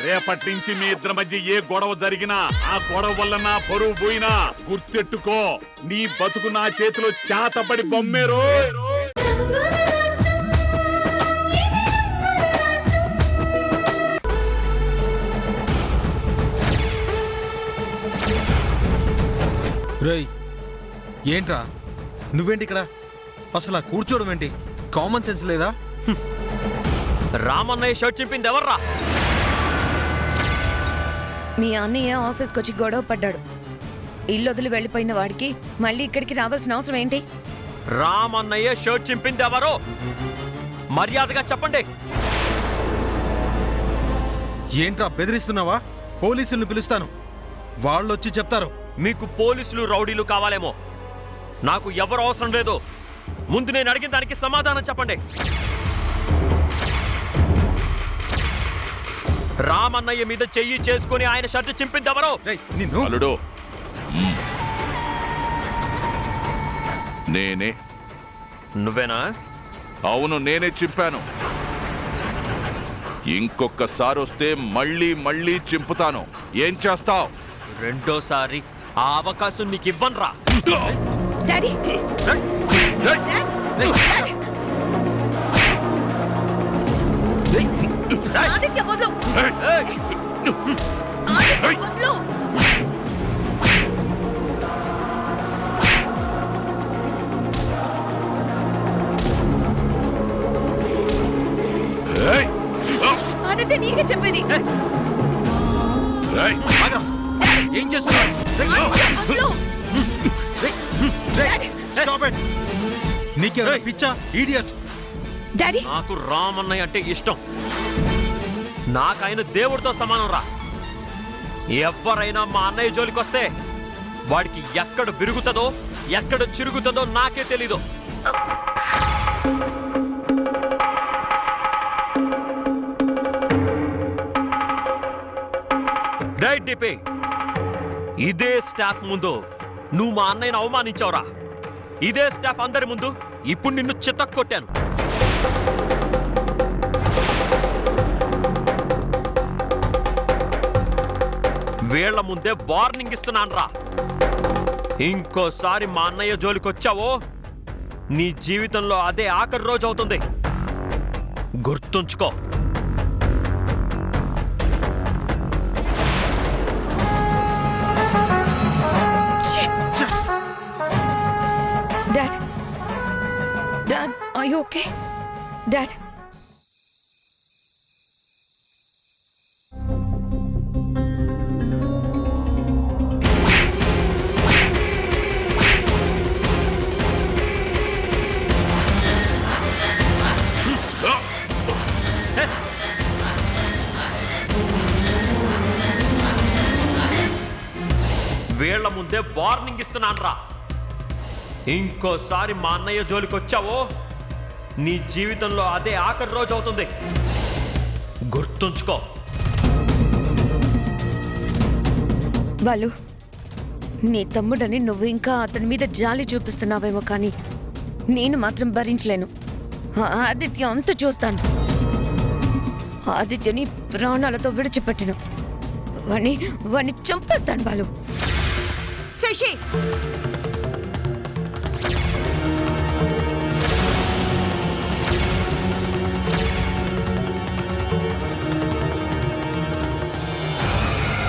రేపటి నుంచి మీ ఇద్దరి మధ్య ఏ గొడవ జరిగినా ఆ గొడవ వల్ల నా పరువు పోయినా గుర్తెట్టుకో, నీ బతుకు నా చేతిలో చాతపడి బొమ్మేరో. రేయ్, ఏంట్రా నువ్వేంటి ఇక్కడ? అసలు కూర్చోవడం ఏంటి? కామన్ సెన్స్ లేదా? రామన్నయ్య షర్ట్ చింపింది ఎవర్రా? మీ అన్నయ్య ఆఫీస్కి వచ్చి గొడవ పడ్డాడు. ఇల్లు వదిలి వెళ్ళిపోయిన వాడికి మళ్ళీ ఇక్కడికి రావాల్సిన అవసరం ఏంటి? రామన్నయ్య షర్ట్ చింపింది ఎవరో మర్యాదగా చెప్పండి. ఏంట్రా బెదిరిస్తున్నావా? పోలీసుల్ని పిలుస్తాను, వాళ్ళు వచ్చి చెప్తారు. మీకు పోలీసులు రౌడీలు కావాలేమో, నాకు ఎవరు అవసరం లేదు. ముందు నేను అడిగిన దానికి సమాధానం చెప్పండి. రామన్నయ్య మీద చెయ్యి చేసుకుని ఆయన షర్టు చింపింది ఎవరో? నిన్ను అల్లుడు, నేనే. నువ్వేనా? అవును, నేనే చింపాను. ఇంకొకసారి వస్తే మళ్ళీ మళ్ళీ చింపుతాను. ఏం చేస్తావు? రెండోసారి ఆ అవకాశం నీకు ఇవ్వనురా. డాడీ, ఆదిత్య వదలు, ఆదిత్య వదలు. ఆదిత్య నీకే చెప్పేది. ఏం చేస్తున్నావు? నీకేమైనా పిచ్చా? ఇడియట్. డాడీ, నాకు రామన్నయ్య అంటే ఇష్టం. నాకైన దేవుడితో సమానం రా. ఎవరైనా మా అన్నయ్య జోలికి వస్తే వాడికి ఎక్కడ విరుగుతుందో ఎక్కడ చిరుగుతుందో నాకే తెలీదు. రైట్ డిపి, ఇదే స్టాఫ్ ముందు నువ్వు మా అన్నయ్యను అవమానించావురా. ఇదే స్టాఫ్ అందరి ముందు ఇప్పుడు నిన్ను చితక్కొట్టాను. వీళ్ల ముందే వార్నింగ్ ఇస్తున్నాను రా. ఇంకోసారి మా అన్నయ్య జోలికి వచ్చావో నీ జీవితంలో అదే ఆఖరి రోజు అవుతుంది. గుర్తుంచుకో. Dad, dad, are you okay? Dad, వీళ్ల ముందే వార్నింగ్ ఇస్తున్నాను రా. ఇంకోసారి మా అన్నయ్య జోలికి వచ్చావో నీ జీవితంలో అదే ఆఖరి రోజు అవుతుంది. గుర్తుంచుకో. బాలు, నీ తమ్ముడని నువ్వు ఇంకా అతని మీద జాలి చూపిస్తున్నావేమో, కానీ నేను మాత్రం భరించలేను. ఆదిత్య అంత చూస్తాను. ఆదిత్యని ప్రాణాలతో విడిచిపెట్టిన వాణ్ణి చంపేస్తాను బాలు. శశి,